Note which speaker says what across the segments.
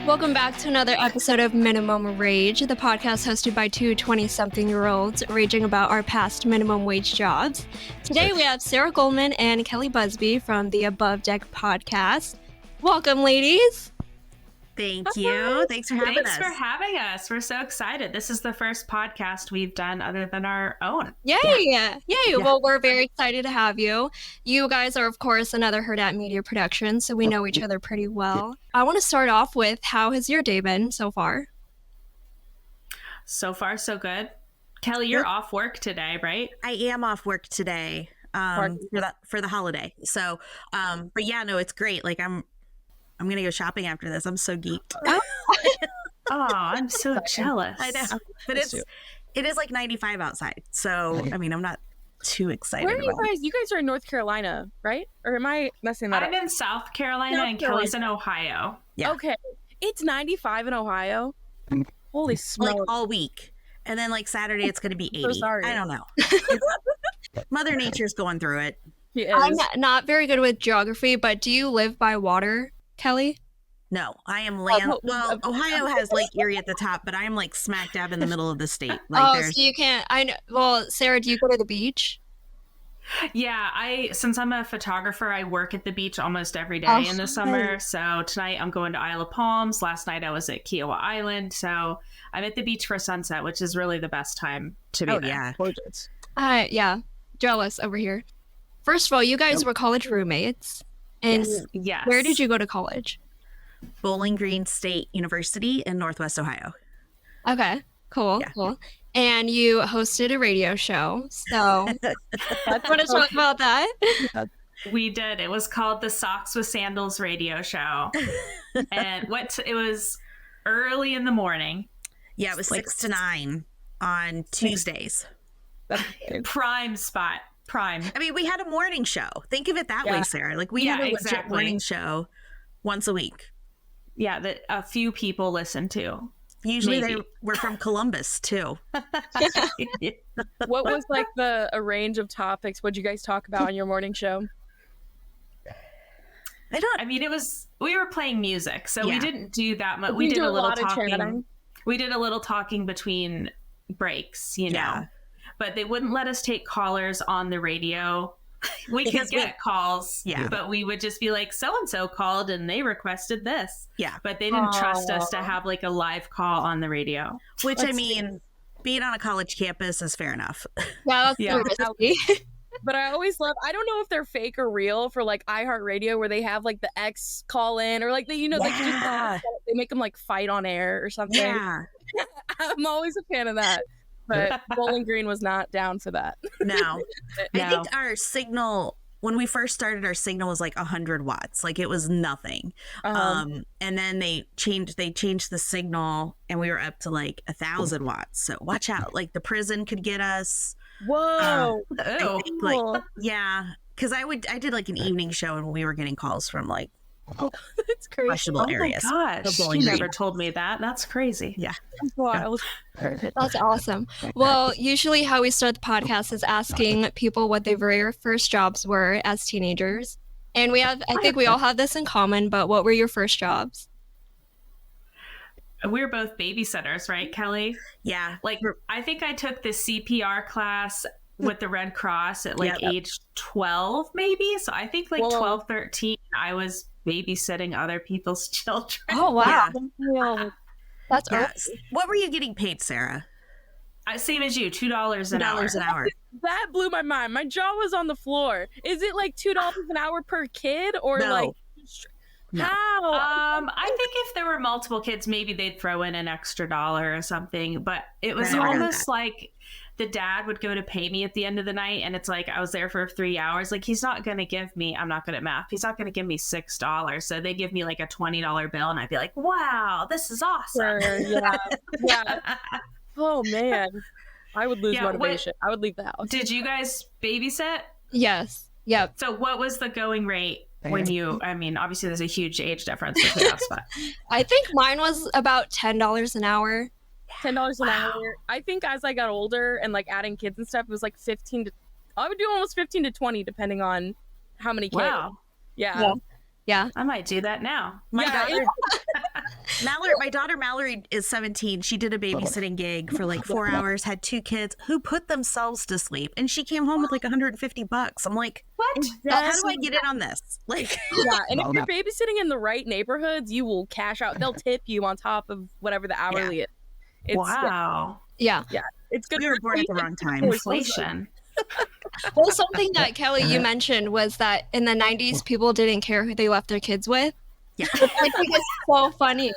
Speaker 1: Welcome back to another episode of Minimum Rage, the podcast hosted by two 20-something-year-olds raging about our past minimum wage jobs. Today we have Sarah Goldman and Kelli Busbey from the Above Deck podcast. Welcome, ladies.
Speaker 2: Thank you. Thanks for having us.
Speaker 3: Thanks for having us. We're so excited. This is the first podcast we've done other than our own.
Speaker 1: Yay! Yay! Well, we're very excited to have you. You guys are, of course, another Hurrdat media production, so we know each other pretty well. I want to start off with, how has your day been so far?
Speaker 3: So far, so good. Kelli, you're off work today, right?
Speaker 2: I am off work today for the holiday. So, but yeah, no, it's great. Like I'm going to go shopping after this. I'm so geeked.
Speaker 3: Oh, I'm so jealous.
Speaker 2: I know. But it is like 95 outside. So, I mean, I'm not too excited.
Speaker 4: Where are you guys? You guys are in North Carolina, right? Or am I messing that up?
Speaker 3: I'm in South Carolina and Kelli's in Ohio.
Speaker 2: Yeah.
Speaker 4: Okay. It's 95 in Ohio. Holy smokes.
Speaker 2: Like all week. And then like Saturday, it's going to be 80.
Speaker 4: So sorry.
Speaker 2: I don't know. Mother Nature's going through it.
Speaker 1: I'm not very good with geography, but do you live by water, Kelli?
Speaker 2: No, I am Well, Ohio has Lake Erie at the top, but I am like smack dab in the middle of the state. Like,
Speaker 1: so you can't. I know. Well, Sarah, do you go to the beach?
Speaker 3: Yeah, since I'm a photographer, I work at the beach almost every day in the summer. So tonight I'm going to Isle of Palms. Last night I was at Kiowa Island. So I'm at the beach for sunset, which is really the best time to be there.
Speaker 2: Yeah.
Speaker 4: Gorgeous.
Speaker 1: Yeah, jealous over here. First of all, you guys were college roommates. And
Speaker 3: yes.
Speaker 1: Where did you go to college?
Speaker 2: Bowling Green State University in Northwest Ohio.
Speaker 1: Okay, cool, cool. And you hosted a radio show, so I want to talk about that.
Speaker 3: We did. It was called the Socks with Sandals radio show. And it was early in the morning.
Speaker 2: Yeah, it was 6 to 9 on Tuesdays.
Speaker 3: Prime spot. Prime.
Speaker 2: I mean, we had a morning show. Think of it that way, Sarah. Like we had a legit morning show once a week.
Speaker 3: Yeah, that a few people listen to.
Speaker 2: Usually they were from Columbus too.
Speaker 4: What was like a range of topics? What'd you guys talk about on your morning show?
Speaker 3: I mean, we were playing music, so we didn't do that much. We did a little talking. We did a little talking between breaks, you know. But they wouldn't let us take callers on the radio. We could get calls, but we would just be like, so-and-so called and they requested this.
Speaker 2: Yeah.
Speaker 3: But they didn't trust us to have like a live call on the radio.
Speaker 2: Which, I mean, being on a college campus is fair enough.
Speaker 1: Yeah.
Speaker 4: But I always love, I don't know if they're fake or real for like iHeartRadio where they have like the ex call in or like they make them like fight on air or something.
Speaker 2: Yeah.
Speaker 4: I'm always a fan of that. But Bowling Green was not down for that.
Speaker 2: No. I think our signal, when we first started, our signal was like 100 watts. Like it was nothing. And then they changed the signal and we were up to like 1,000 watts. So watch out. Like the prison could get us.
Speaker 4: Whoa.
Speaker 2: I think, like, yeah. Because I did like an evening show and we were getting calls from like
Speaker 4: that's crazy.
Speaker 2: questionable areas.
Speaker 3: Oh my gosh. You never told me that. That's crazy.
Speaker 2: Yeah.
Speaker 4: Wild.
Speaker 1: That's awesome. Well, usually how we start the podcast is asking people what their very first jobs were as teenagers. And I think we all have this in common, but what were your first jobs?
Speaker 3: We're both babysitters, right, Kelli?
Speaker 2: Yeah.
Speaker 3: Like, I think I took the CPR class with the Red Cross at like age 12, maybe. So I think like 12, 13, I was babysitting other people's children.
Speaker 1: Oh, wow.
Speaker 4: Yeah.
Speaker 1: That's
Speaker 2: awesome. What were you getting paid, Sarah?
Speaker 3: Same as you, $2 an hour.
Speaker 4: That blew my mind. My jaw was on the floor. Is it like $2 an hour per kid or like...
Speaker 2: No.
Speaker 4: How?
Speaker 3: I think if there were multiple kids, maybe they'd throw in an extra $1 or something. But it was almost like the dad would go to pay me at the end of the night. And it's like, I was there for 3 hours. Like, he's not going to give me, I'm not good at math. He's not going to give me $6. So they give me like a $20 bill. And I'd be like, wow, this is awesome.
Speaker 4: Yeah. Oh, man. I would lose motivation. I would leave the house.
Speaker 3: Did you guys babysit?
Speaker 1: Yes. Yep.
Speaker 3: So what was the going rate? I mean, obviously there's a huge age difference between us, but
Speaker 1: I think mine was about $10 an hour.
Speaker 4: $10 an hour. I think as I got older and like adding kids and stuff, it was like I would do almost 15 to 20 depending on how many kids.
Speaker 3: Wow.
Speaker 4: Yeah.
Speaker 1: Yeah.
Speaker 3: I might do that now.
Speaker 4: My daughter.
Speaker 2: Mallory, my daughter Mallory is 17. She did a babysitting gig for like 4 hours, had 2 kids who put themselves to sleep, and she came home with like $150. I'm like, what? How do I get in on this? Like,
Speaker 4: yeah. And if you're babysitting in the right neighborhoods, you will cash out. They'll tip you on top of whatever the hourly is.
Speaker 3: Wow.
Speaker 1: Yeah.
Speaker 4: It's good.
Speaker 2: We were born at the wrong time.
Speaker 3: Inflation.
Speaker 1: Well, something that Kelly, you mentioned was that in the 90s, people didn't care who they left their kids with.
Speaker 2: Yeah.
Speaker 1: I think it's so funny.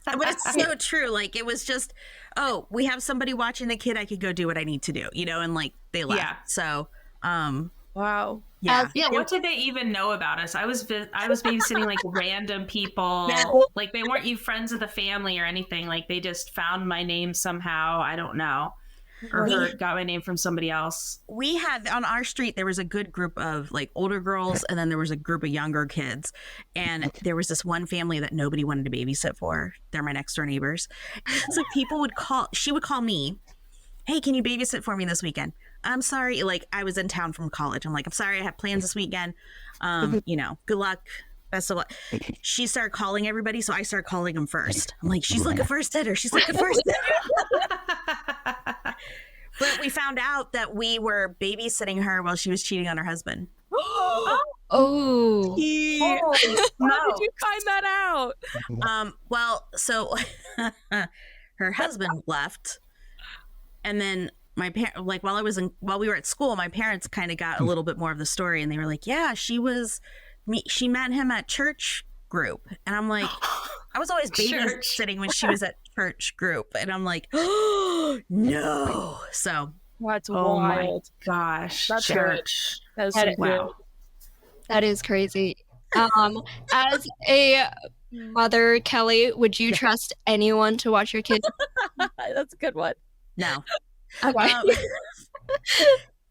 Speaker 2: But it's so true. Like, it was just, oh, we have somebody watching the kid. I could go do what I need to do, and like they left.
Speaker 3: Yeah.
Speaker 2: So,
Speaker 4: wow.
Speaker 2: Yeah.
Speaker 3: What did they even know about us? I was babysitting like random people. Like they weren't even friends of the family or anything. Like they just found my name somehow. I don't know. Or got my name from somebody else.
Speaker 2: We had on our street, there was a good group of like older girls, and then there was a group of younger kids. And there was this one family that nobody wanted to babysit for. They're my next door neighbors. So she would call me, hey, can you babysit for me this weekend? I'm sorry. Like, I was in town from college. I'm like, I'm sorry, I have plans this weekend. Good luck. Best of luck. She started calling everybody, so I started calling them first. I'm like, she's looking for a sitter. She's looking for a sitter. But we found out that we were babysitting her while she was cheating on her husband.
Speaker 1: Oh.
Speaker 4: How did you find that out?
Speaker 2: Well, so her husband left, and then my parents, like while we were at school, my parents kind of got a little bit more of the story, and they were like, "Yeah, she met him at church group," and I'm like, I was always babysitting when she was at church group, and I'm like, oh no. So
Speaker 4: that's
Speaker 3: wild.
Speaker 4: My
Speaker 3: gosh,
Speaker 4: that's
Speaker 3: church.
Speaker 4: That's
Speaker 3: wow.
Speaker 1: That is crazy. As a mother, Kelly, would you trust anyone to watch your kids?
Speaker 4: That's a good one.
Speaker 2: No.
Speaker 1: Okay.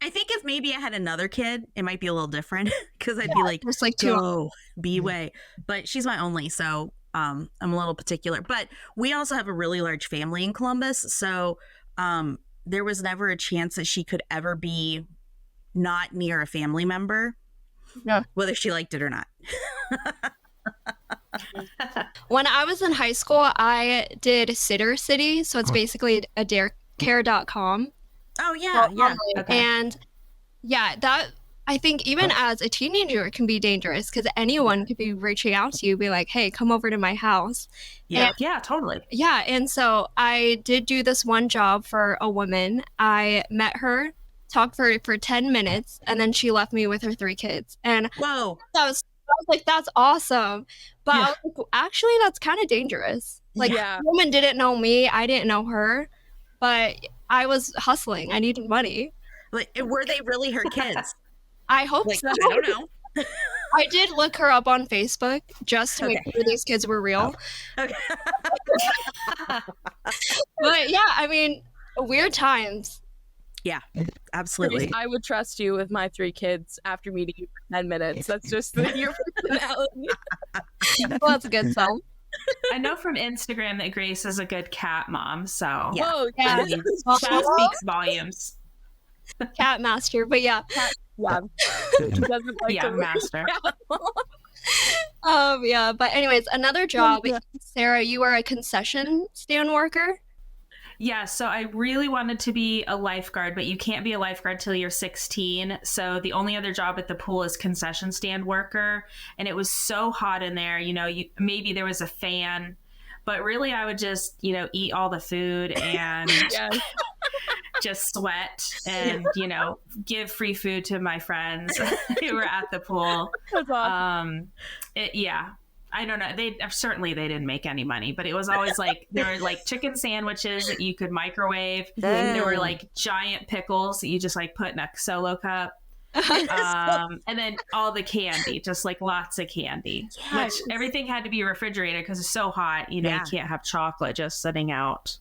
Speaker 2: I think if maybe I had another kid, it might be a little different, because I'd be like,
Speaker 1: just like
Speaker 2: go, be away. But she's my only, so I'm a little particular. But we also have a really large family in Columbus, so there was never a chance that she could ever be not near a family member, whether she liked it or not.
Speaker 1: When I was in high school, I did Sitter City, so it's basically a daycare.com.
Speaker 2: Oh, yeah.
Speaker 1: Okay. And that I think even as a teenager it can be dangerous, because anyone could be reaching out to you, be like, hey, come over to my house.
Speaker 3: Yeah, totally.
Speaker 1: Yeah, and so I did do this one job for a woman. I met her, talked for 10 minutes, and then she left me with her 3 kids. And
Speaker 2: whoa,
Speaker 1: I was like, that's awesome. But I was like, actually, that's kind of dangerous. Like, the woman didn't know me, I didn't know her, but I was hustling. I needed money.
Speaker 2: Like, were they really her kids?
Speaker 1: I hope so.
Speaker 2: I don't know.
Speaker 1: I did look her up on Facebook just to make sure these kids were real.
Speaker 2: Okay.
Speaker 1: But yeah, I mean, weird times.
Speaker 2: Yeah, absolutely.
Speaker 4: I would trust you with my 3 kids after meeting you for 10 minutes. That's just your personality.
Speaker 1: Well, that's a good sign.
Speaker 3: I know from Instagram that Grace is a good cat mom, so
Speaker 1: that
Speaker 3: speaks volumes.
Speaker 1: Cat master, but yeah.
Speaker 4: She doesn't like
Speaker 3: master.
Speaker 1: But anyways, another job. Sarah, you were a concession stand worker.
Speaker 3: Yeah, so I really wanted to be a lifeguard, but you can't be a lifeguard till you're 16. So the only other job at the pool is concession stand worker. And it was so hot in there, maybe there was a fan, but really I would just, eat all the food and just sweat and, give free food to my friends who were at the pool. That's awesome. I don't know. They didn't make any money, but it was always like there were like chicken sandwiches that you could microwave. There were like giant pickles that you just like put in a solo cup. And then all the candy, just like lots of candy. Which everything had to be refrigerated because it's so hot. You can't have chocolate just sitting out.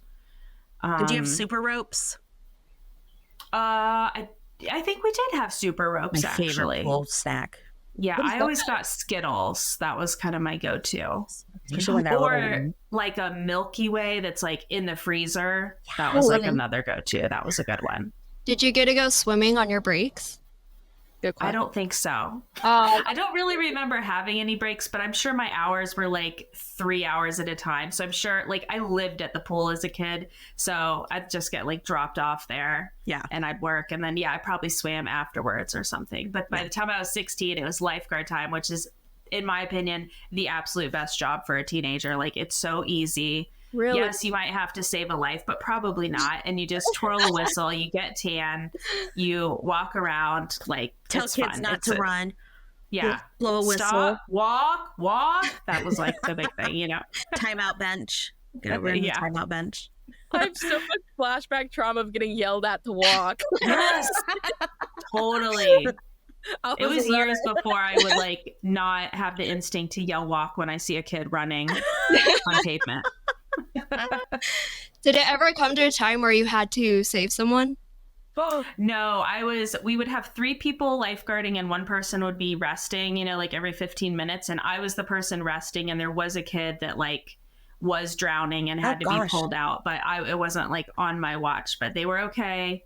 Speaker 2: Did you have super ropes?
Speaker 3: I think we did have super ropes.
Speaker 2: My favorite pool snack.
Speaker 3: Yeah, I always got Skittles. That was kind of my go-to.
Speaker 2: Or
Speaker 3: like a Milky Way that's like in the freezer. That was like another go-to. That was a good one.
Speaker 1: Did you get to go swimming on your breaks?
Speaker 4: Good question.
Speaker 3: I don't think so. I don't really remember having any breaks, but I'm sure my hours were like 3 hours at a time. So I'm sure, like, I lived at the pool as a kid, so I'd just get like dropped off there.
Speaker 2: Yeah.
Speaker 3: And I'd work, and then I probably swam afterwards or something. But by the time I was 16, it was lifeguard time, which is, in my opinion, the absolute best job for a teenager. Like, it's so easy.
Speaker 4: Really?
Speaker 3: Yes, you might have to save a life, but probably not. And you just twirl a whistle, you get tan, you walk around, like,
Speaker 2: tell
Speaker 3: it's
Speaker 2: kids
Speaker 3: fun.
Speaker 2: not to run.
Speaker 3: Yeah.
Speaker 2: Blow a whistle.
Speaker 3: Stop, walk. That was like the big thing,
Speaker 2: Timeout bench. Get over in the timeout bench.
Speaker 4: I have so much flashback trauma of getting yelled at to walk.
Speaker 3: Yes, totally. It was years before I would like not have the instinct to yell walk when I see a kid running on pavement.
Speaker 1: Did it ever come to a time where you had to save someone?
Speaker 3: No, we would have 3 people lifeguarding and 1 person would be resting, like every 15 minutes. And I was the person resting, and there was a kid that like was drowning and had to be pulled out, but it wasn't like on my watch, but they were okay.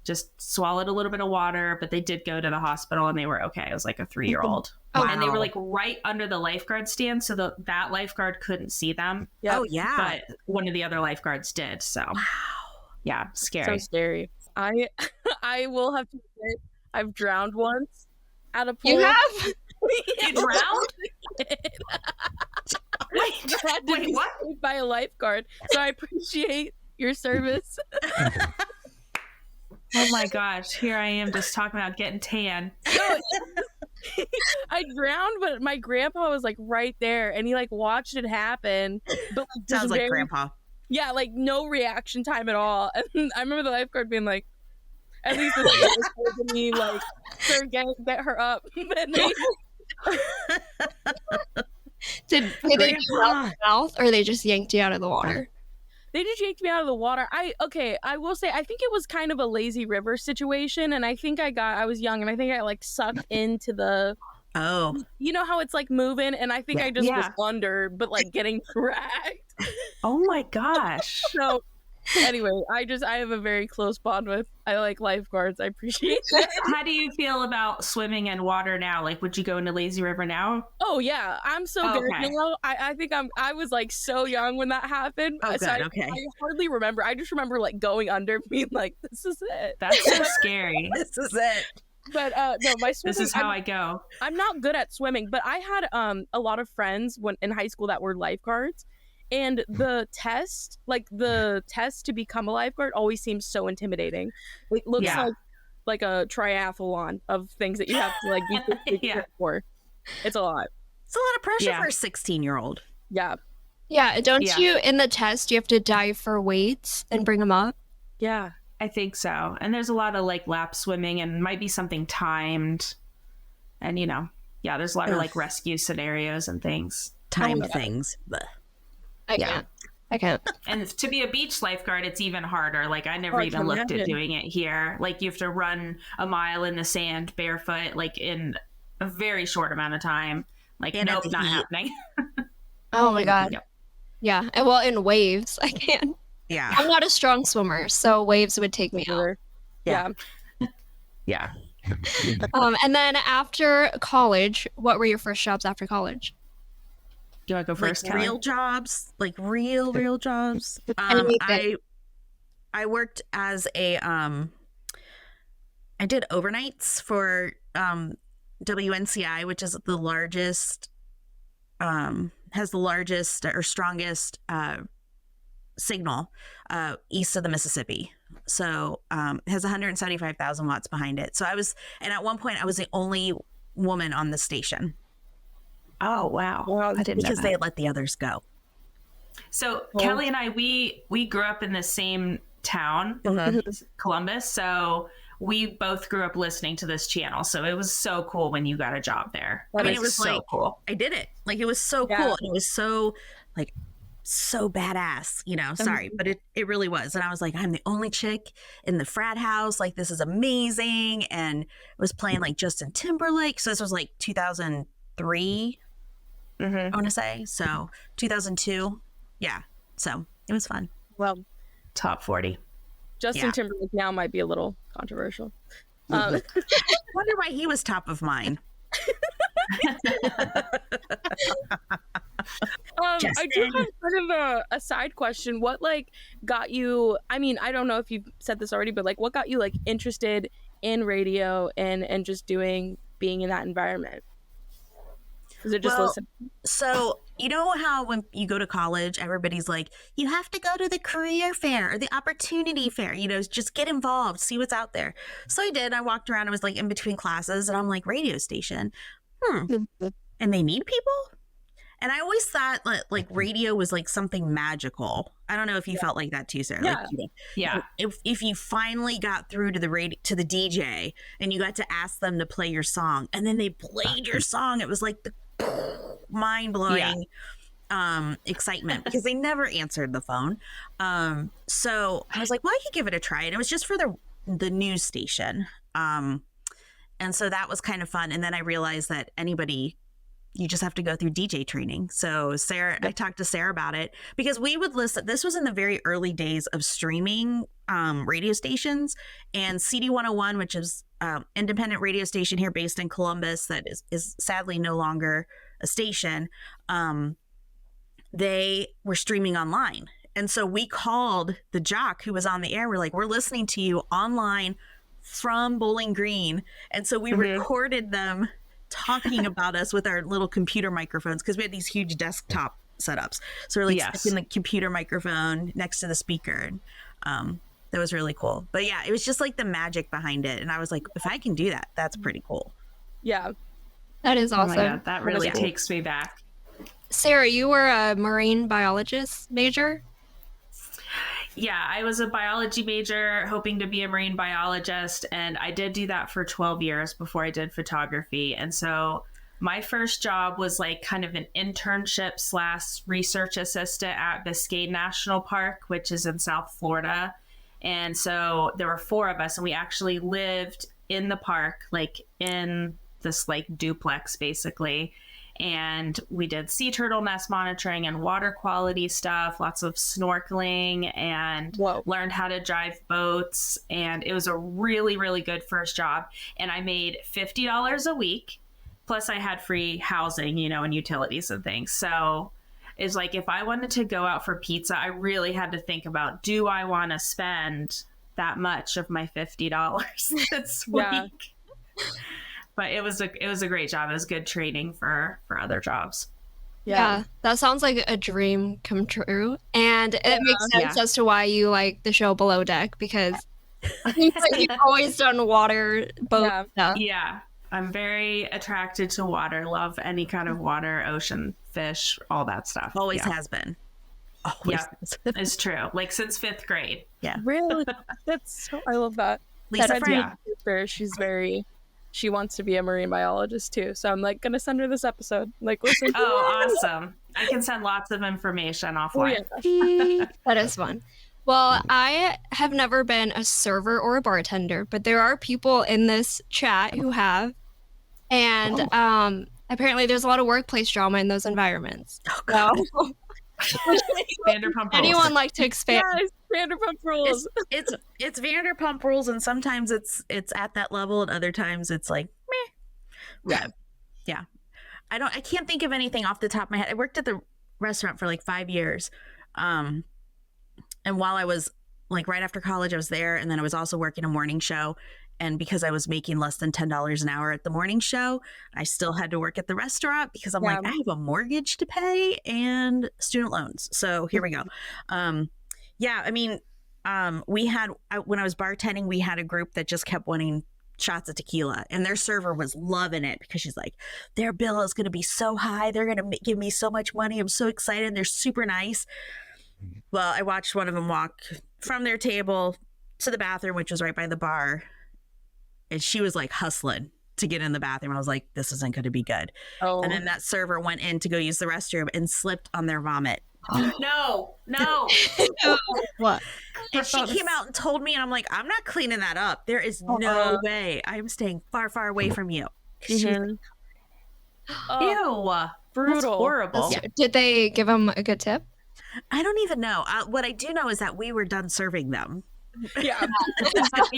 Speaker 3: Just swallowed a little bit of water, but they did go to the hospital and they were okay. It was like a 3-year-old.
Speaker 2: Wow.
Speaker 3: And they were like right under the lifeguard stand, so that lifeguard couldn't see them.
Speaker 2: Yep. Oh yeah.
Speaker 3: But one of the other lifeguards did. So wow. Yeah, scary.
Speaker 4: So scary. I will have to admit, I've drowned once at a pool.
Speaker 1: You have?
Speaker 3: You drowned? Wait, what?
Speaker 4: By a lifeguard. So I appreciate your service.
Speaker 3: Oh my gosh, here I am just talking about getting tan.
Speaker 4: I drowned, but my grandpa was like right there, and he like watched it happen. But like,
Speaker 2: sounds like grandpa.
Speaker 4: Yeah, like no reaction time at all. And I remember the lifeguard being like, at least this was me, like, sir, get her up. And
Speaker 1: Did they get you out of the mouth, or they just yanked you out of the water?
Speaker 4: They just yanked me out of the water. I will say, I think it was kind of a lazy river situation, and I think I was young, and I think I like sucked into the.
Speaker 2: Oh.
Speaker 4: You know how it's like moving, and I think I just was under, but like getting dragged.
Speaker 3: Oh my gosh.
Speaker 4: So anyway, I have a very close bond with. I like lifeguards. I appreciate that.
Speaker 3: How do you feel about swimming in water now? Like, would you go into lazy river now?
Speaker 4: Oh yeah, I'm so good. You know, I think I was like so young when that happened.
Speaker 2: Oh,
Speaker 4: so
Speaker 2: good.
Speaker 4: I hardly remember. I just remember like going under, being like, "This is it."
Speaker 3: That's so scary.
Speaker 2: This is it.
Speaker 4: But no, my swimming.
Speaker 3: This is how I go.
Speaker 4: I'm not good at swimming, but I had a lot of friends in high school that were lifeguards. And the test to become a lifeguard always seems so intimidating. It looks like a triathlon of things that you have to like be for. It's a lot.
Speaker 2: It's a lot of pressure for a 16-year-old.
Speaker 4: Yeah.
Speaker 1: Yeah. Don't you, in the test, you have to dive for weights and bring them up?
Speaker 4: Yeah.
Speaker 3: I think so. And there's a lot of like lap swimming, and might be something timed. And there's a lot of like rescue scenarios and things.
Speaker 2: Timed things. Blech.
Speaker 1: I can't.
Speaker 3: And to be a beach lifeguard, it's even harder. Like, I never even looked at doing it here. Like, you have to run a mile in the sand barefoot, like in a very short amount of time. Like, nope, not happening.
Speaker 1: Oh my God. Yep. Yeah. And well, in waves, I can't.
Speaker 2: Yeah.
Speaker 1: I'm not a strong swimmer, so waves would take me out.
Speaker 4: Yeah.
Speaker 3: Yeah.
Speaker 1: And then after college, what were your first jobs after college?
Speaker 3: Do you want to go first?
Speaker 2: Like real jobs, like real jobs. I worked as I did overnights for WNCI, which is the largest, has the largest or strongest signal east of the Mississippi. So it has 175,000 watts behind it. So and at one point I was the only woman on the station.
Speaker 3: Oh, wow.
Speaker 2: I didn't because they let the others go.
Speaker 3: So Kelli and I, we grew up in the same town, Columbus. So we both grew up listening to this channel. So it was so cool when you got a job there.
Speaker 2: It was
Speaker 3: so
Speaker 2: like,
Speaker 3: cool.
Speaker 2: I did it. Like, it was so cool. And it was so like, so badass, sorry, but it really was. And I was like, I'm the only chick in the frat house. Like, this is amazing. And I was playing like Justin Timberlake. So this was like 2003. I want to say. So 2002. Yeah. So it was fun.
Speaker 4: Well,
Speaker 3: top 40.
Speaker 4: Justin Timberlake now might be a little controversial.
Speaker 2: Wonder why he was top of mind.
Speaker 4: I do have kind of a side question. What like got you, I mean, I don't know if you've said this already, but like what got you like interested in radio and just being in that environment? Was it just listening?
Speaker 2: So you know how when you go to college, everybody's like, you have to go to the career fair or the opportunity fair, you know, just get involved, see what's out there. So I did. I walked around. I was like in between classes and I'm like, radio station. And they need people? And I always thought like radio was like something magical. I don't know if you felt like that too, Sarah.
Speaker 3: Yeah.
Speaker 2: Like, if you finally got through to the DJ and you got to ask them to play your song and then they played your song, it was like the mind-blowing excitement because they never answered the phone. So I was like, well, I could give it a try. And it was just for the news station. And so that was kind of fun. And then I realized that you just have to go through DJ training. So I talked to Sarah about it because we would listen. This was in the very early days of streaming radio stations, and CD 101, which is independent radio station here based in Columbus that is sadly no longer a station. They were streaming online. And so we called the jock who was on the air. We're like, we're listening to you online from Bowling Green. And so we recorded them talking about us with our little computer microphones because we had these huge desktop setups. So we're like sticking the computer microphone next to the speaker. And, that was really cool. But yeah, it was just like the magic behind it. And I was like, if I can do that, that's pretty cool.
Speaker 4: Yeah.
Speaker 1: That is awesome.
Speaker 3: Oh my God, that really takes me back.
Speaker 1: Sarah, you were a marine biologist major?
Speaker 3: Yeah, I was a biology major hoping to be a marine biologist, and I did do that for 12 years before I did photography. And so my first job was like kind of an internship / research assistant at Biscayne National Park, which is in South Florida. And so there were 4 of us, and we actually lived in the park, like in this like duplex basically. And we did sea turtle nest monitoring and water quality stuff, lots of snorkeling, and learned how to drive boats. And it was a really, really good first job. And I made $50 a week. Plus I had free housing, you know, and utilities and things. So it's like, if I wanted to go out for pizza, I really had to think about, do I want to spend that much of my $50 this week? But it was a great job. It was good training for other jobs.
Speaker 1: Yeah, that sounds like a dream come true. And it makes sense as to why you like the show Below Deck, because I think that you've always done water, boat stuff.
Speaker 3: Yeah, I'm very attracted to water, love any kind of water, ocean, fish, all that stuff.
Speaker 2: Always has been. Always
Speaker 3: it's true. Like since 5th grade.
Speaker 2: Yeah.
Speaker 4: Really? I love that.
Speaker 2: Lisa Frank.
Speaker 4: She wants to be a marine biologist too. So I'm like gonna send her this episode. Like, listen.
Speaker 3: Awesome. I can send lots of information offline.
Speaker 1: That is fun. Well, I have never been a server or a bartender, but there are people in this chat who have. And apparently there's a lot of workplace drama in those environments. So,
Speaker 3: Vanderpump Rules.
Speaker 1: Anyone like to expand?
Speaker 4: Yes, Vanderpump Rules.
Speaker 2: It's Vanderpump Rules, and sometimes it's at that level, and other times it's like meh. Yeah. I can't think of anything off the top of my head. I worked at the restaurant for like 5 years, and while I was like right after college, I was there, and then I was also working a morning show. And because I was making less than $10 an hour at the morning show, I still had to work at the restaurant because I'm like, I have a mortgage to pay and student loans. So here we go. We had, when I was bartending, we had a group that just kept wanting shots of tequila, and their server was loving it because she's like, their bill is going to be so high. They're going to give me so much money. I'm so excited. They're super nice. Well, I watched one of them walk from their table to the bathroom, which was right by the bar. And she was like hustling to get in the bathroom. I was like, this isn't going to be good. Oh. And then that server went in to go use the restroom and slipped on their vomit.
Speaker 3: No.
Speaker 1: What?
Speaker 2: And she came out and told me, and I'm like, I'm not cleaning that up. There is no way. I'm staying far, far away from you.
Speaker 3: Ew. Brutal. That's horrible.
Speaker 1: Did they give them a good tip?
Speaker 2: I don't even know. What I do know is that we were done serving them.
Speaker 4: Yeah.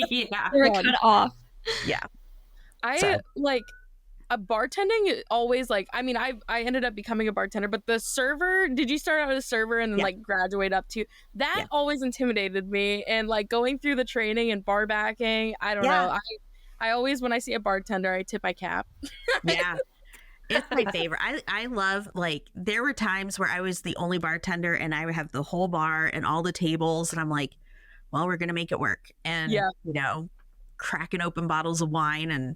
Speaker 1: They were cut off.
Speaker 4: Yeah. I like a bartending always like, I mean, I ended up becoming a bartender, but the server, did you start out as a server and then like graduate up to that? Always intimidated me. And like going through the training and bar backing, I don't know. I always, when I see a bartender, I tip my cap.
Speaker 2: Yeah. It's my favorite. I love, like, there were times where I was the only bartender and I would have the whole bar and all the tables. And I'm like, well, we're going to make it work. And, you know, cracking open bottles of wine and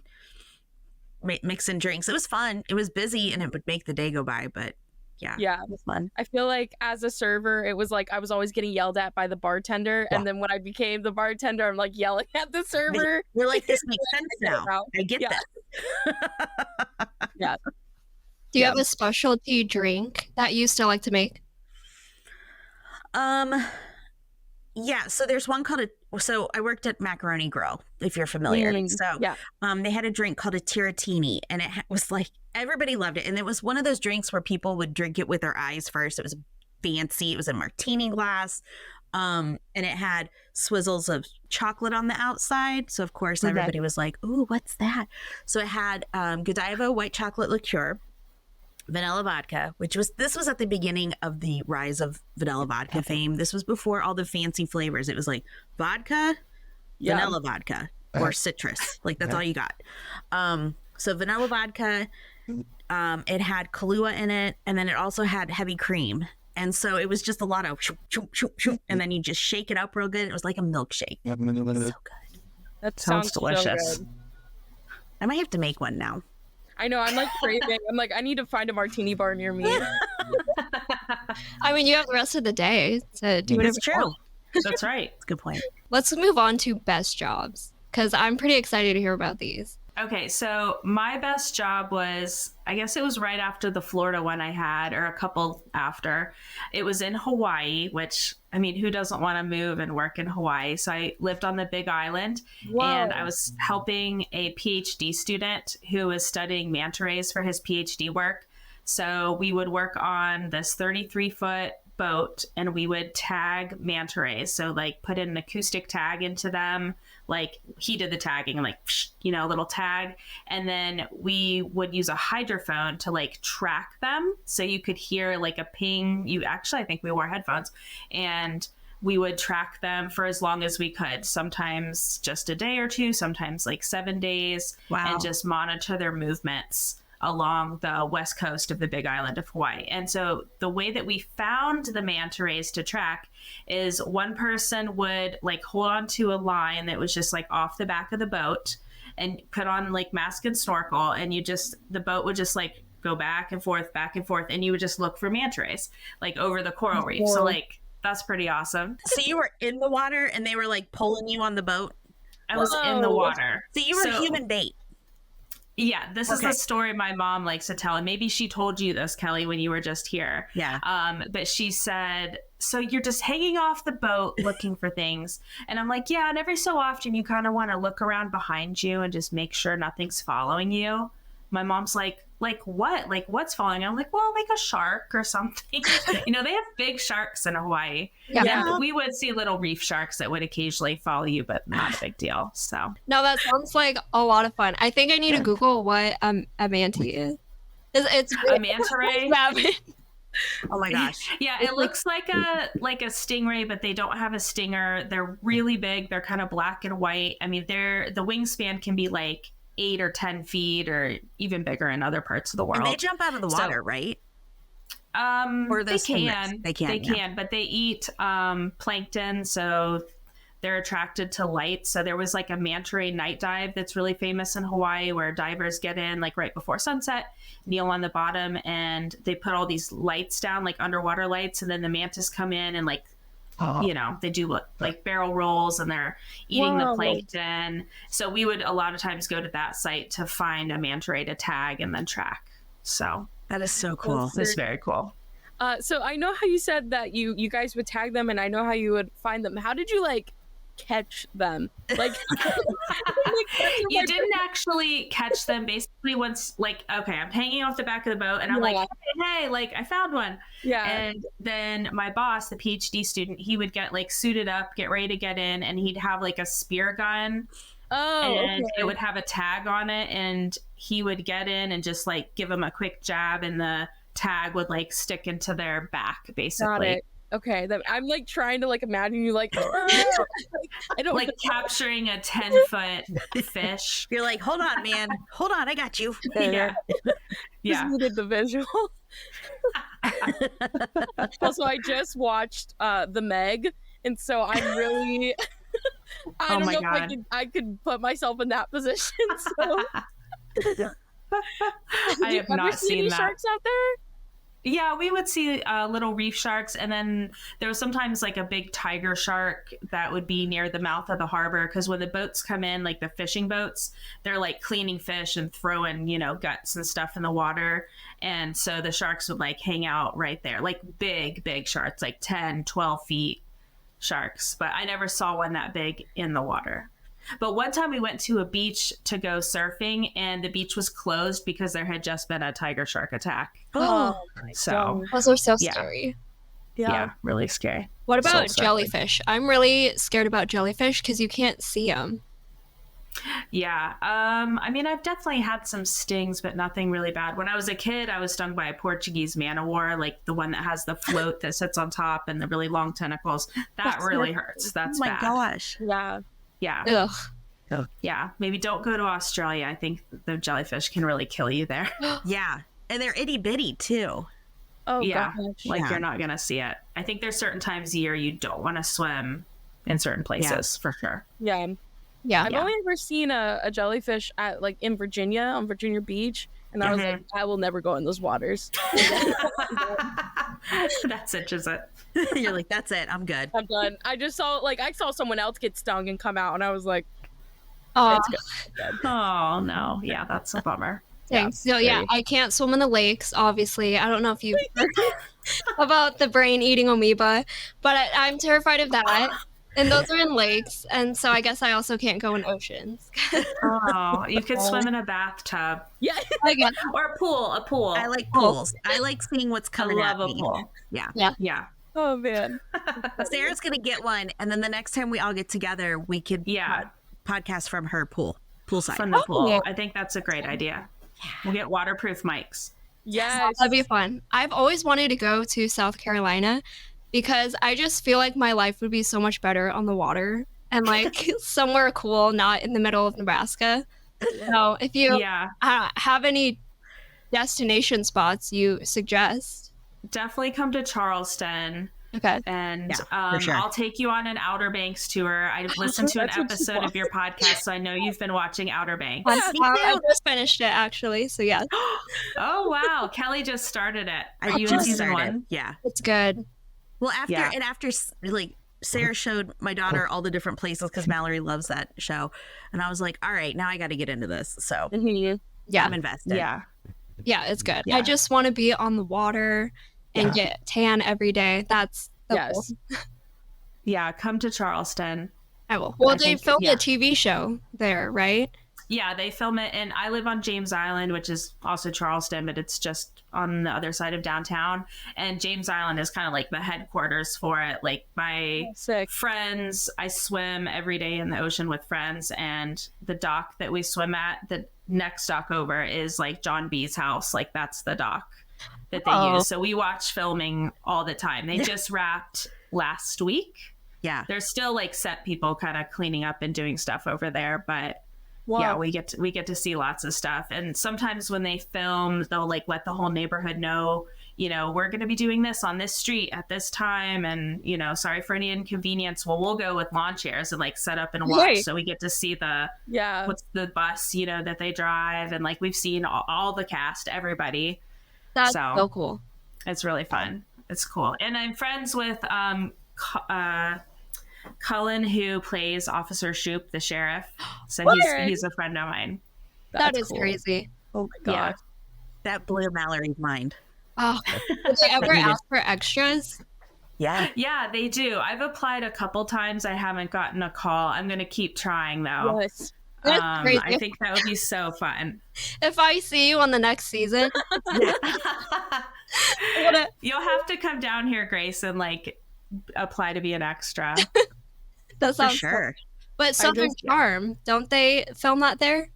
Speaker 2: mixing drinks. It was fun. It was busy and it would make the day go by. But yeah, it was fun.
Speaker 4: I feel like as a server, it was like I was always getting yelled at by the bartender. And then when I became the bartender, I'm like yelling at the server.
Speaker 2: We're like, this makes sense now. I get that.
Speaker 4: Yeah.
Speaker 1: Do you have a specialty drink that you still like to make?
Speaker 2: Yeah, so there's one called so I worked at Macaroni Grill, if you're familiar. So they had a drink called a tiratini, and it was like, everybody loved it. And it was one of those drinks where people would drink it with their eyes first. It was fancy. It was a martini glass. And it had swizzles of chocolate on the outside. So of course everybody was like, ooh, what's that? So it had Godiva white chocolate liqueur, vanilla vodka, this was at the beginning of the rise of vanilla vodka fame. This was before all the fancy flavors. It was like vodka, vanilla vodka, or citrus. Like that's all you got. So vanilla vodka, it had Kahlua in it, and then it also had heavy cream. And so it was just a lot of shoop, shoop, shoop, shoop, and then you just shake it up real good. It was like a milkshake. So good.
Speaker 4: That sounds delicious. So
Speaker 2: I might have to make one now.
Speaker 4: I know, I'm like craving. I'm like, I need to find a martini bar near me.
Speaker 1: I mean, you have the rest of the day to do whatever.
Speaker 2: That's true.
Speaker 3: That's right.
Speaker 2: That's a good point.
Speaker 1: Let's move on to best jobs, because I'm pretty excited to hear about these.
Speaker 3: Okay, so my best job was, I guess it was right after the Florida one I had, or a couple after. It was in Hawaii, which, I mean, who doesn't want to move and work in Hawaii? So I lived on the Big Island. Whoa. And I was helping a PhD student who was studying manta rays for his PhD work. So we would work on this 33-foot boat and we would tag manta rays. So like put in an acoustic tag into them. Like he did the tagging, like, you know, a little tag. And then we would use a hydrophone to like track them. So you could hear like a ping. I think we wore headphones, and we would track them for as long as we could. Sometimes just a day or two, sometimes like 7 days. Wow. And just monitor their movements along the west coast of the Big Island of Hawaii. And so the way that we found the manta rays to track is one person would like hold on to a line that was just like off the back of the boat and put on like mask and snorkel, and the boat would just like go back and forth, and you would just look for manta rays like over the coral reef. So like that's pretty awesome.
Speaker 2: So you were in the water and they were like pulling you on the boat?
Speaker 3: I was in the water.
Speaker 2: So you were human bait.
Speaker 3: Yeah, this is the story my mom likes to tell. And maybe she told you this, Kelly, when you were just here.
Speaker 2: Yeah.
Speaker 3: But she said, so you're just hanging off the boat looking for things. And I'm like, yeah, and every so often you kind of want to look around behind you and just make sure nothing's following you. My mom's like what? Like, what's following? I'm like, well, like a shark or something. You know, they have big sharks in Hawaii. Yeah. We would see little reef sharks that would occasionally follow you, but not a big deal. So.
Speaker 1: No, that sounds like a lot of fun. I think I need to Google what a manatee is. It's
Speaker 3: a manta ray.
Speaker 2: Oh my gosh.
Speaker 3: Yeah, it looks like a stingray, but they don't have a stinger. They're really big. They're kind of black and white. I mean, the wingspan can be like 8 or 10 feet or even bigger in other parts of the world.
Speaker 2: And they jump out of the water, right?
Speaker 3: Or they can, but they eat plankton, so they're attracted to light. So there was like a manta ray night dive that's really famous in Hawaii, where divers get in like right before sunset, kneel on the bottom, and they put all these lights down, like underwater lights, and then the mantis come in and like you know, they do like barrel rolls and they're eating the plankton. So we would a lot of times go to that site to find a manta ray to tag and then track. So
Speaker 2: that is so cool.
Speaker 3: It's very cool.
Speaker 4: So I know how you said that you guys would tag them, and I know how you would find them. How did you like catch them? Like
Speaker 3: you didn't actually catch them. Basically, once like, okay, I'm hanging off the back of the boat and I'm like, hey, like I found one. Yeah. And then my boss, the PhD student, he would get like suited up, get ready to get in, and he'd have like a spear gun and it would have a tag on it, and he would get in and just like give them a quick jab, and the tag would like stick into their back, basically.
Speaker 4: Got it. Okay, I'm like trying to like imagine you like, I don't
Speaker 3: like capturing a 10-foot fish.
Speaker 2: You're like, hold on, man, hold on, I got you.
Speaker 3: Yeah.
Speaker 4: Just needed the visual. Also, I just watched The Meg, and so I'm really I don't know if I could put myself in that position. So
Speaker 3: I have not seen that.
Speaker 4: Sharks out there?
Speaker 3: Yeah, we would see little reef sharks, and then there was sometimes like a big tiger shark that would be near the mouth of the harbor, because when the boats come in, like the fishing boats, they're like cleaning fish and throwing, guts and stuff in the water. And so the sharks would like hang out right there, like big sharks, like 10, 12 feet sharks. But I never saw one that big in the water. But one time we went to a beach to go surfing, and the beach was closed because there had just been a tiger shark attack.
Speaker 1: Oh,
Speaker 3: so
Speaker 1: those are so scary.
Speaker 3: Yeah, really scary.
Speaker 1: What about jellyfish? I'm really scared about jellyfish because you can't see them.
Speaker 3: Yeah. I mean, I've definitely had some stings, but nothing really bad. When I was a kid, I was stung by a Portuguese man-o-war, like the one that has the float that sits on top and the really long tentacles. That really hurts. That's bad.
Speaker 2: Oh my gosh.
Speaker 3: Yeah.
Speaker 1: Ugh.
Speaker 2: Oh.
Speaker 3: Yeah. Maybe don't go to Australia. I think the jellyfish can really kill you there.
Speaker 2: Yeah. And they're itty bitty too.
Speaker 4: Oh,
Speaker 3: yeah.
Speaker 4: Gosh.
Speaker 3: Like you're not going to see it. I think there's certain times a year you don't want to swim in certain places for sure.
Speaker 4: Yeah.
Speaker 1: Yeah.
Speaker 4: I've only ever seen a jellyfish at like in Virginia, on Virginia Beach. And I was like, I will never go in those waters.
Speaker 3: That's it, is it?
Speaker 2: You're like, that's it. I'm good.
Speaker 4: I'm done. I saw someone else get stung and come out, and I was like,
Speaker 1: oh,
Speaker 4: it's good.
Speaker 3: Oh, no. Yeah, that's a bummer.
Speaker 1: Thanks. So I can't swim in the lakes, obviously. I don't know if you've heard about the brain eating amoeba, but I'm terrified of that. And those are in lakes, and so I guess I also can't go in oceans.
Speaker 3: Oh, you could swim in a bathtub.
Speaker 4: Yeah.
Speaker 3: Or a pool.
Speaker 2: I like pools. I like seeing what's coming
Speaker 3: I
Speaker 2: at
Speaker 3: love
Speaker 2: me.
Speaker 3: a pool.
Speaker 2: Yeah.
Speaker 4: Oh, man.
Speaker 2: Sarah's going to get one, and then the next time we all get together, we could podcast from her poolside.
Speaker 3: From the pool. I think that's a great idea. We'll get waterproof mics.
Speaker 4: Yes.
Speaker 1: That'd be fun. I've always wanted to go to South Carolina because I just feel like my life would be so much better on the water and like somewhere cool, not in the middle of Nebraska. So if you have any destination spots you suggest,
Speaker 3: definitely come to Charleston.
Speaker 1: Okay.
Speaker 3: And
Speaker 2: sure.
Speaker 3: I'll take you on an Outer Banks tour. I listened to an episode of your podcast, so I know you've been watching Outer Banks.
Speaker 1: I just finished it, actually, so yeah.
Speaker 3: Oh, wow. Kelly just started it. Are you in season 1?
Speaker 2: Yeah.
Speaker 1: It's good.
Speaker 2: Well, after like Sarah showed my daughter all the different places because Mallory loves that show. And I was like, all right, now I got to get into this. So I'm invested.
Speaker 3: Yeah.
Speaker 1: Yeah, it's good.
Speaker 3: Yeah.
Speaker 1: I just want to be on the water and get tan every day. That's the goal.
Speaker 3: Yeah, come to Charleston.
Speaker 1: I will. Well, they filmed a TV show there, right?
Speaker 3: Yeah, they film it, and I live on James Island, which is also Charleston, but it's just on the other side of downtown. And James Island is kind of like the headquarters for it. Like my friends, I swim every day in the ocean with friends, and the dock that we swim at, the next dock over is like John B's house. Like that's the dock that they use. So we watch filming all the time. They just wrapped last week.
Speaker 2: Yeah.
Speaker 3: There's still like set people kind of cleaning up and doing stuff over there, but yeah, we get to see lots of stuff. And sometimes when they film, they'll like let the whole neighborhood know, you know, we're going to be doing this on this street at this time. And, you know, sorry for any inconvenience. Well, we'll go with lawn chairs and like set up and watch. Right. So we get to see what's the bus, you know, that they drive. And like we've seen all the cast, everybody.
Speaker 1: That's so cool.
Speaker 3: It's really fun. It's cool. And I'm friends with Cullen, who plays Officer Shoop, the sheriff. So he's a friend of mine.
Speaker 1: That is cool. Crazy.
Speaker 2: Oh my god. Yeah. That blew Mallory's mind.
Speaker 1: Oh, did they ever ask for extras?
Speaker 2: Yeah.
Speaker 3: Yeah, they do. I've applied a couple times. I haven't gotten a call. I'm going to keep trying though.
Speaker 1: Yes. That's crazy.
Speaker 3: I think that would be so fun.
Speaker 1: If I see you on the next season,
Speaker 3: you'll have to come down here, Grace, and like apply to be an extra.
Speaker 1: That sounds
Speaker 2: for sure.
Speaker 1: But Southern Charm, don't they film that there?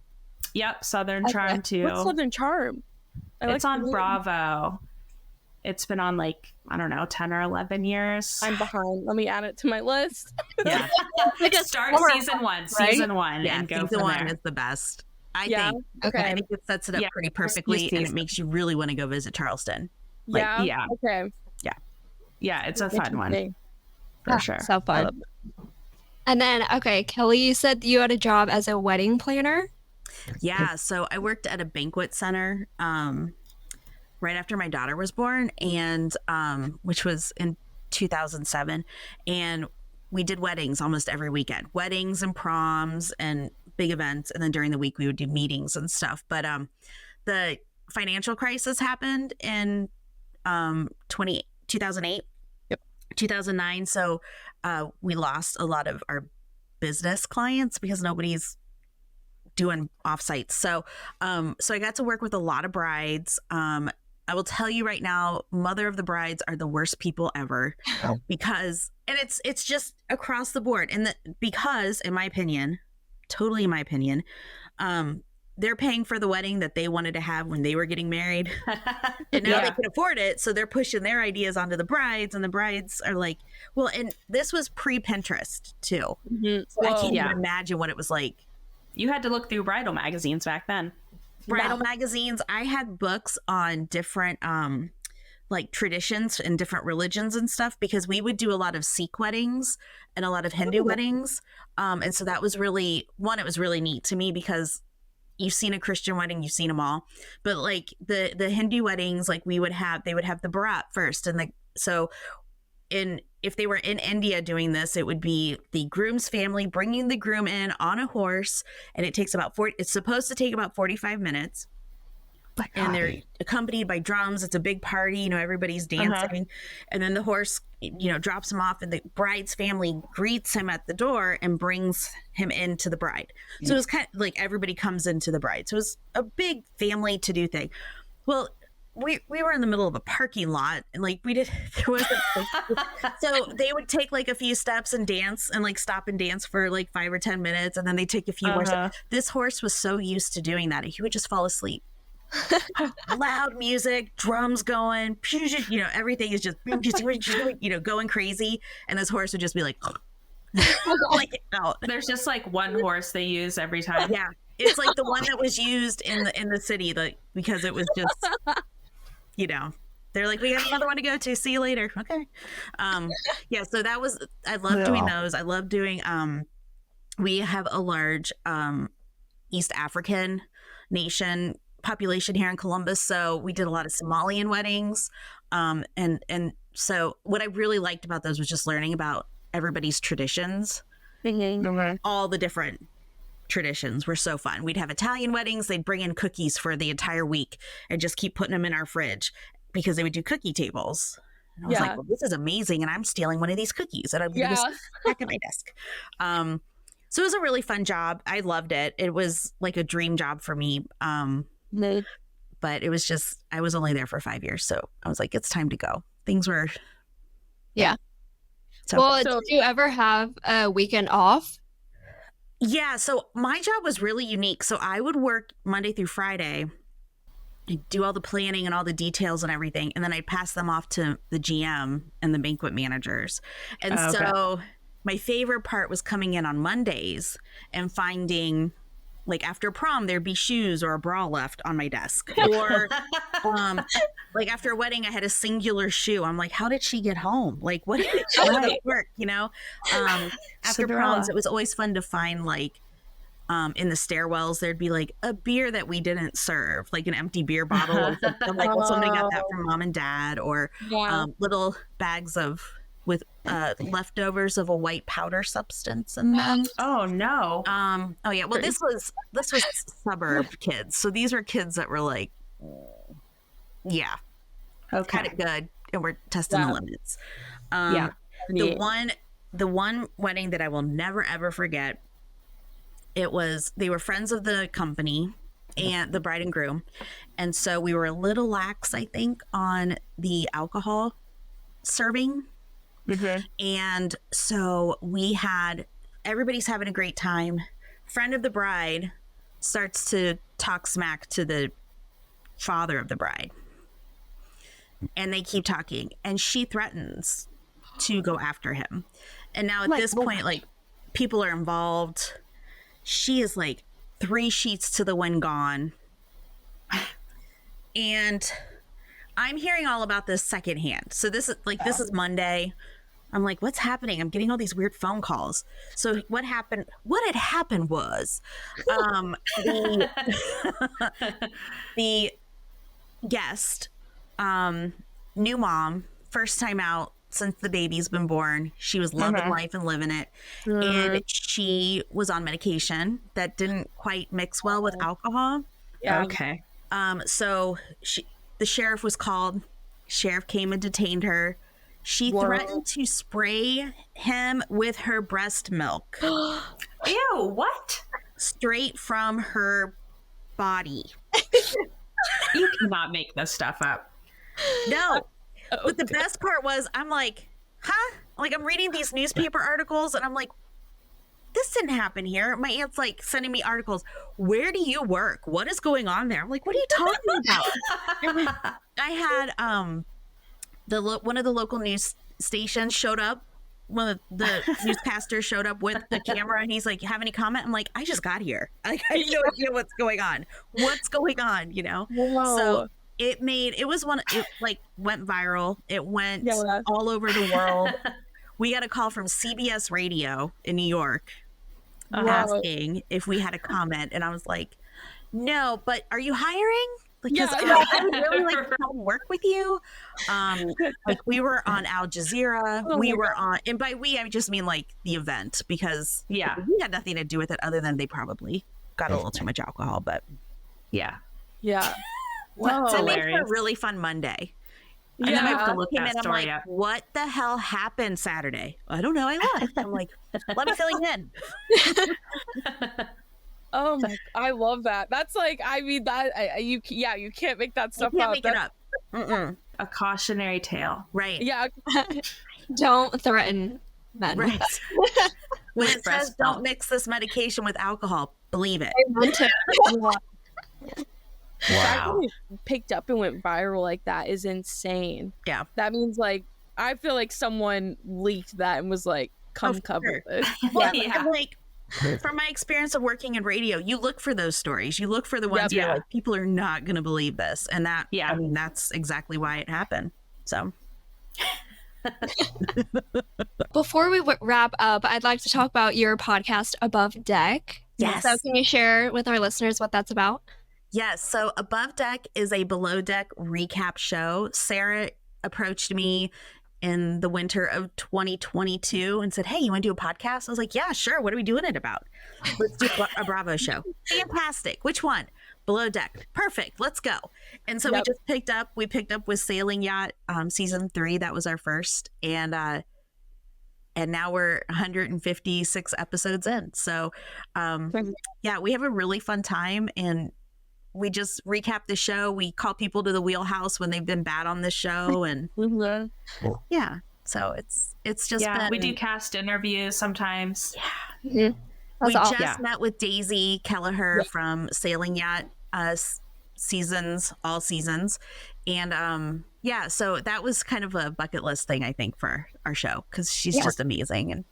Speaker 3: Yep, Southern Charm too.
Speaker 4: What's Southern Charm?
Speaker 3: It's on Bravo. It's been on like, I don't know, 10 or 11 years.
Speaker 4: I'm behind. Let me add it to my list.
Speaker 3: Yeah. Start season 1.
Speaker 2: Right?
Speaker 3: Season 1.
Speaker 2: Yeah,
Speaker 3: and go
Speaker 2: season 1
Speaker 3: there.
Speaker 2: is the best. I think.
Speaker 1: Okay.
Speaker 2: I think it sets it up pretty perfectly, and it makes you really want to go visit Charleston.
Speaker 4: Like, yeah. Okay.
Speaker 3: Yeah, it's a fun one. For sure.
Speaker 1: So fun. And then, okay, Kelli, you said you had a job as a wedding planner.
Speaker 2: Yeah, so I worked at a banquet center right after my daughter was born, and which was in 2007, and we did weddings almost every weekend, weddings and proms and big events, and then during the week we would do meetings and stuff. But the financial crisis happened in 2008, 2009, so we lost a lot of our business clients because nobody's doing offsites. So I got to work with a lot of brides. I will tell you right now, mother of the brides are the worst people ever because, and it's just across the board. And because, in my opinion, totally in my opinion, they're paying for the wedding that they wanted to have when they were getting married. And now they can afford it. So they're pushing their ideas onto the brides, and the brides are like, well, and this was pre-Pinterest too. Mm-hmm. So I can't even imagine what it was like.
Speaker 3: You had to look through bridal magazines back then.
Speaker 2: Bridal magazines. I had books on different like traditions and different religions and stuff, because we would do a lot of Sikh weddings and a lot of Hindu weddings. And so that was really, it was really neat to me because you've seen a Christian wedding, you've seen them all. But like the Hindu weddings, like they would have the Bharat first. And if they were in India doing this, it would be the groom's family bringing the groom in on a horse, and it takes it's supposed to take about 45 minutes. And they're accompanied by drums. It's a big party, everybody's dancing. And then the horse, drops him off, and the bride's family greets him at the door and brings him into the bride. So it was kind of like everybody comes into the bride. So it was a big family to do thing. Well, we were in the middle of a parking lot, and so they would take like a few steps and dance and like stop and dance for like 5 or 10 minutes, and then they take a few more steps. This horse was so used to doing that, he would just fall asleep. Loud music, drums going, everything is just going crazy, and this horse would just be like
Speaker 3: There's just like one horse they use every time.
Speaker 2: Yeah, it's like the one that was used in the city, because it was just they're like, we got another one to go to, see you later. Okay. So that was, I love doing those. I love doing we have a large East African nation population here in Columbus, so we did a lot of Somalian weddings, and so what I really liked about those was just learning about everybody's traditions. All the different traditions were so fun. We'd have Italian weddings, they'd bring in cookies for the entire week and just keep putting them in our fridge because they would do cookie tables. And I was like, well, this is amazing, and I'm stealing one of these cookies and I'm going to back at my desk. So it was a really fun job. I loved it. It was like a dream job for me. But it was just, I was only there for 5 years, so I was like, it's time to go. Things were So
Speaker 1: did you ever have a weekend off?
Speaker 2: Yeah, so my job was really unique. So I would work Monday through Friday, do all the planning and all the details and everything, and then I'd pass them off to the GM and the banquet managers. And so my favorite part was coming in on Mondays and finding, like after prom, there'd be shoes or a bra left on my desk. Or like after a wedding, I had a singular shoe. I'm like, how did she get home? Like, what did it work? After proms, it was always fun to find like in the stairwells, there'd be like a beer that we didn't serve, like an empty beer bottle. Or something. Like, well, somebody got that from mom and dad, or little bags with leftovers of a white powder substance in them.
Speaker 3: Oh no.
Speaker 2: Well, this was suburb kids. So these were kids that were like, had it good, and we're testing the limits. The one wedding that I will never ever forget, they were friends of the company and the bride and groom, and so we were a little lax, I think, on the alcohol serving. And so we had everybody's having a great time. Friend of the bride starts to talk smack to the father of the bride. And they keep talking. And she threatens to go after him. And now at this point, like, people are involved. She is like 3 sheets to the wind gone. And I'm hearing all about this secondhand. So this is Monday. I'm like, what's happening? I'm getting all these weird phone calls. So what had happened was the guest, new mom, first time out since the baby's been born. She was loving life and living it. And she was on medication that didn't quite mix well with alcohol.
Speaker 4: Yeah.
Speaker 3: Okay.
Speaker 2: So the sheriff was called. Sheriff came and detained her. She threatened to spray him with her breast milk.
Speaker 3: Ew, what?
Speaker 2: Straight from her body.
Speaker 3: You cannot make this stuff up.
Speaker 2: No. But the best part was, I'm like, huh? Like, I'm reading these newspaper articles and I'm like, this didn't happen here. My aunt's like sending me articles. Where do you work? What is going on there? I'm like, what are you talking about? I had one of the local news stations showed up. One of the newscasters showed up with the camera and he's like, have any comment? I'm like, I just got here. Like, I have no idea what's going on. What's going on, you know?
Speaker 4: Whoa.
Speaker 2: So it went viral. It went all over the world. We got a call from CBS Radio in New York asking if we had a comment. And I was like, no, but are you hiring? Because I would really like to come work with you. Like, we were on Al Jazeera. We were on, and by we, I just mean like the event, because we had nothing to do with it other than they probably got a little too much alcohol. But
Speaker 4: yeah.
Speaker 2: Wow. So it made for a really fun Monday. And then
Speaker 3: I
Speaker 2: my
Speaker 3: have to
Speaker 2: mom
Speaker 3: look
Speaker 2: came
Speaker 3: that
Speaker 2: in, I'm
Speaker 3: story
Speaker 2: like,
Speaker 3: up.
Speaker 2: what the hell happened Saturday? I don't know. I left. I'm like, let me fill you in.
Speaker 4: Oh my! I love that. That's like, I mean, that you can't make that stuff up.
Speaker 2: You can't make it up. Mm-mm.
Speaker 3: A cautionary tale.
Speaker 2: Right.
Speaker 4: Yeah.
Speaker 1: Don't threaten men.
Speaker 2: Right. When it says don't mix this medication with alcohol, believe it.
Speaker 1: I meant to.
Speaker 4: The fact that it picked up and went viral like that is insane.
Speaker 2: Yeah.
Speaker 4: That means, like, I feel like someone leaked that and was like, come cover this.
Speaker 2: Well, I'm like, from my experience of working in radio, you look for those stories. You look for the ones where like, people are not going to believe this. And that, I mean, that's exactly why it happened. So.
Speaker 1: Before we wrap up, I'd like to talk about your podcast, Above Deck.
Speaker 2: Yes.
Speaker 1: So can you share with our listeners what that's about?
Speaker 2: Yes. So Above Deck is a below deck recap show. Sarah approached me in the winter of 2022 and said, hey, you want to do a podcast? I was like, yeah, sure. What are we doing it about? Let's do a Bravo show. Fantastic. Which one? Below Deck. Perfect. Let's go. And so we picked up with Sailing Yacht season 3. That was our first. And now we're 156 episodes in. So we have a really fun time, and we just recap the show. We call people to the wheelhouse when they've been bad on this show, and so it's just been,
Speaker 3: we do cast interviews sometimes.
Speaker 2: We just met with Daisy Kelleher from Sailing Yacht all seasons, and so that was kind of a bucket list thing, I think, for our show, because she's just amazing, and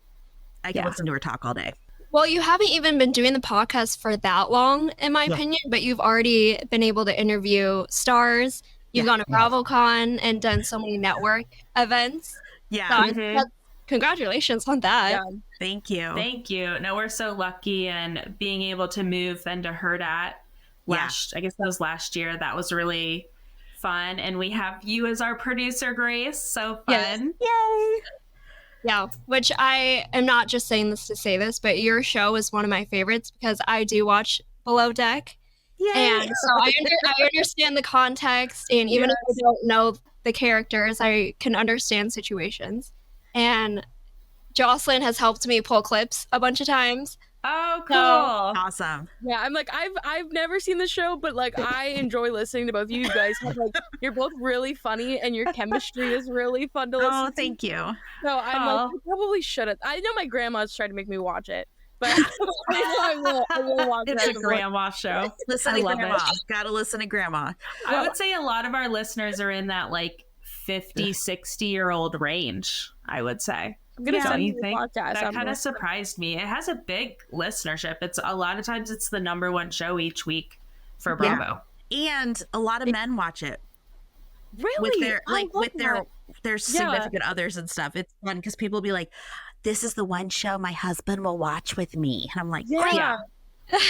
Speaker 2: I can listen to her talk all day.
Speaker 1: Well, you haven't even been doing the podcast for that long, in my opinion, but you've already been able to interview stars. You've gone to BravoCon and done so many network events.
Speaker 2: Yeah.
Speaker 1: So congratulations on that.
Speaker 2: Yeah. Thank you.
Speaker 3: Thank you. No, we're so lucky, and being able to move then to Hurrdat I guess that was last year. That was really fun. And we have you as our producer, Grace. So fun.
Speaker 1: Yes. Yay. Yeah, which I am not just saying this to say this, but your show is one of my favorites because I do watch Below Deck. Yay. And so I understand the context, and even if I don't know the characters, I can understand situations. And Joslyne has helped me pull clips a bunch of times.
Speaker 3: Oh, cool.
Speaker 2: Awesome.
Speaker 4: Yeah, I'm like, I've never seen the show, but like I enjoy listening to both of you guys. Like, you're both really funny and your chemistry is really fun to listen to.
Speaker 2: Oh, thank you.
Speaker 4: So I'm like, I probably shouldn't. I know my grandma's tried to make me watch it, but I will watch it.
Speaker 3: It's a grandma show.
Speaker 2: Listen to grandma. Gotta listen to grandma.
Speaker 3: I would say a lot of our listeners are in that like 50, 60-year-old range, I would say.
Speaker 4: I'm gonna send you
Speaker 3: think
Speaker 4: podcast.
Speaker 3: That kind of surprised me. It has a big listenership. It's a lot of times it's the number one show each week for Bravo.
Speaker 2: Yeah. And a lot of men watch it.
Speaker 4: Really?
Speaker 2: With their significant others and stuff. It's fun because people will be like, this is the one show my husband will watch with me. And I'm like,
Speaker 4: yeah.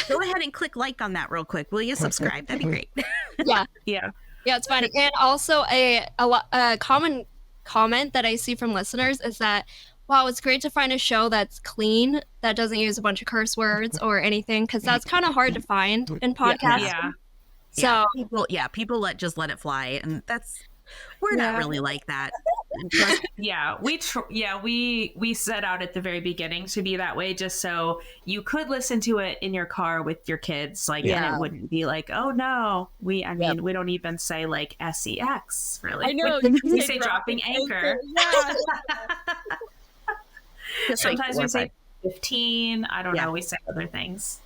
Speaker 2: Go ahead and click like on that real quick. Will you subscribe? That'd be great.
Speaker 1: Yeah, it's funny. And also a common comment that I see from listeners is that, wow, it's great to find a show that's clean, that doesn't use a bunch of curse words or anything, because that's kind of hard to find in podcasts.
Speaker 3: Yeah.
Speaker 1: So
Speaker 2: people let it fly, and we're not really like that.
Speaker 3: We set out at the very beginning to be that way, just so you could listen to it in your car with your kids, and it wouldn't be like, oh no, we don't even say like sex really.
Speaker 4: I know
Speaker 3: we say dropping anchor.
Speaker 4: Yeah.
Speaker 3: Sometimes we say 15. I don't know. We say other things.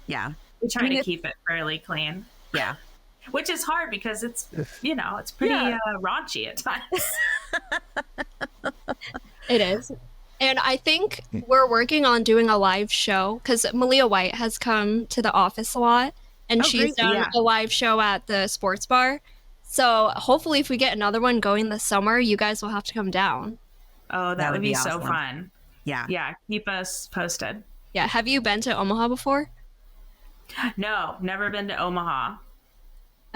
Speaker 2: Yeah,
Speaker 3: we try to keep it fairly clean.
Speaker 2: Yeah.
Speaker 3: Which is hard because it's pretty raunchy at times.
Speaker 1: It is. And I think we're working on doing a live show because Malia White has come to the office a lot and she's done a live show at the sports bar. So hopefully if we get another one going this summer, you guys will have to come down.
Speaker 3: Oh, that would be awesome. So fun.
Speaker 2: Yeah.
Speaker 3: Yeah. Keep us posted.
Speaker 1: Yeah. Have you been to Omaha before?
Speaker 3: No, never been to Omaha.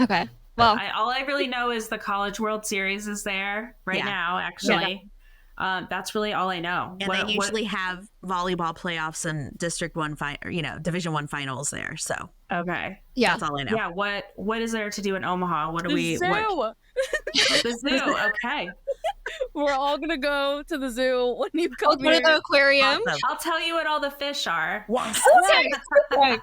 Speaker 1: Okay. Well,
Speaker 3: all I really know is the College World Series is there now, actually. That's really all I know.
Speaker 2: And they usually have volleyball playoffs and Division I finals there. So
Speaker 3: okay,
Speaker 2: that's all I know.
Speaker 3: Yeah, what is there to do in Omaha?
Speaker 4: The zoo.
Speaker 3: The zoo. Okay,
Speaker 4: we're all gonna go to the zoo when you come.
Speaker 1: Go to the aquarium.
Speaker 2: Awesome.
Speaker 3: I'll tell you what all the fish are.
Speaker 2: Yes.
Speaker 4: Right.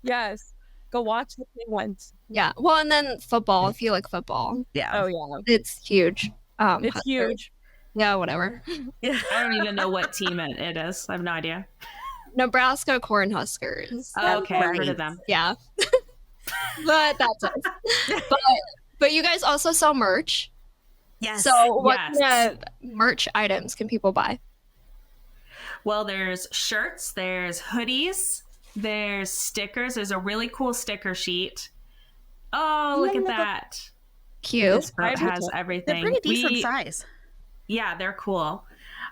Speaker 4: Yes. Go watch the penguins.
Speaker 1: Yeah. Well, and then football, if you like football.
Speaker 2: Yeah.
Speaker 4: Oh yeah.
Speaker 1: It's huge.
Speaker 4: It's huge.
Speaker 1: Yeah, whatever.
Speaker 3: I don't even know what team it is. I have no idea.
Speaker 1: Nebraska Cornhuskers.
Speaker 3: Oh, okay, I've heard of them.
Speaker 1: Yeah. But that's it. But you guys also sell merch.
Speaker 2: Yes.
Speaker 1: So what kind of merch items can people buy?
Speaker 3: Well, there's shirts, there's hoodies, there's stickers. There's a really cool sticker sheet. Oh, look at that.
Speaker 1: Cute.
Speaker 3: This boat has everything.
Speaker 2: They're pretty decent size.
Speaker 3: Yeah, they're cool.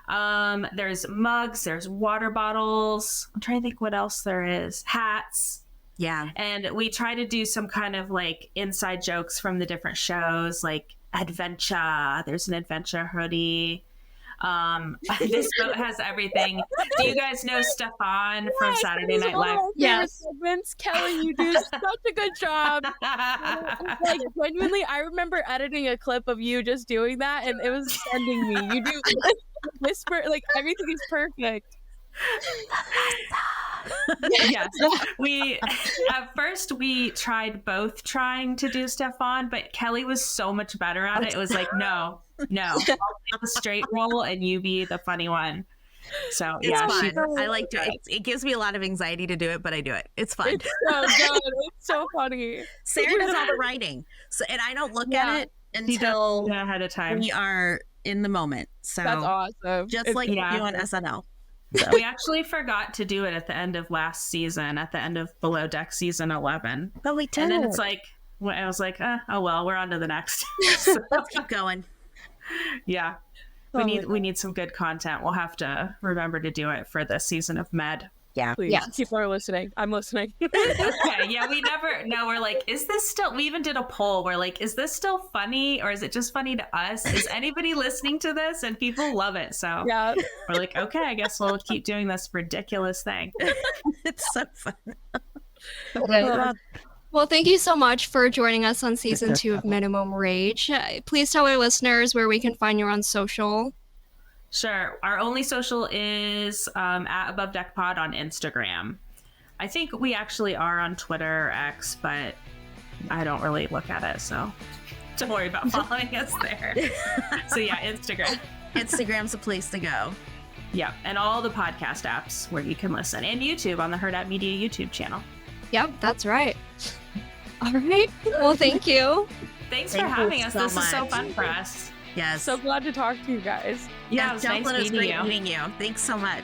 Speaker 3: There's mugs, there's water bottles. I'm trying to think what else there is. Hats.
Speaker 2: Yeah.
Speaker 3: And we try to do some kind of like inside jokes from the different shows, like adventure. There's an adventure hoodie. This boat has everything. Do you guys know Stefan from Saturday Night Live?
Speaker 4: Yes. Kelli, you do such a good job. Like genuinely, I remember editing a clip of you just doing that, and it was sending me. You do whisper, like everything is perfect.
Speaker 3: Yes, we at first we tried both trying to do Stefan, but Kelli was so much better at it. It was like, no, I'll take the straight role and you be the funny one. So
Speaker 2: it's fun. I like to. It gives me a lot of anxiety to do it, but I do it. It's fun.
Speaker 4: It's so good. It's so funny.
Speaker 2: Sarah does all the writing, so and I don't look at it until
Speaker 3: ahead of time.
Speaker 2: We are in the moment. So
Speaker 4: that's awesome.
Speaker 2: Just like you on SNL.
Speaker 3: So. We actually forgot to do it at the end of last season, at the end of Below Deck season 11.
Speaker 2: But we did.
Speaker 3: And then it's like, I was like, oh well, we're on to the next.
Speaker 2: So let's keep going.
Speaker 3: Yeah, we need some good content. We'll have to remember to do it for this season of Med.
Speaker 2: Yeah.
Speaker 4: Please.
Speaker 1: Yes.
Speaker 4: People are listening. I'm listening.
Speaker 3: Okay. Yeah. We never know. We're like, is this still, we even did a poll. We're like, is this still funny or is it just funny to us? Is anybody listening to this? And people love it. So
Speaker 4: yeah,
Speaker 3: we're like, okay, I guess we'll keep doing this ridiculous thing.
Speaker 2: It's so fun.
Speaker 1: Well, thank you so much for joining us on season 2 of Minimum Rage. Please tell our listeners where we can find you on social.
Speaker 3: Sure. Our only social is at Above Deck Pod on Instagram. I think we actually are on Twitter or X, but I don't really look at it, so don't worry about following us there. So yeah, Instagram.
Speaker 2: Instagram's a place to go.
Speaker 3: Yeah, and all the podcast apps where you can listen, and YouTube on the Hurrdat Media YouTube channel.
Speaker 1: Yep, that's right. All right. Well, thank you.
Speaker 3: Thanks for having us. This is so fun for us.
Speaker 2: Yes.
Speaker 4: So glad to talk to you guys.
Speaker 3: Yeah, it was nice
Speaker 2: meeting
Speaker 3: meeting you.
Speaker 2: Thanks so much.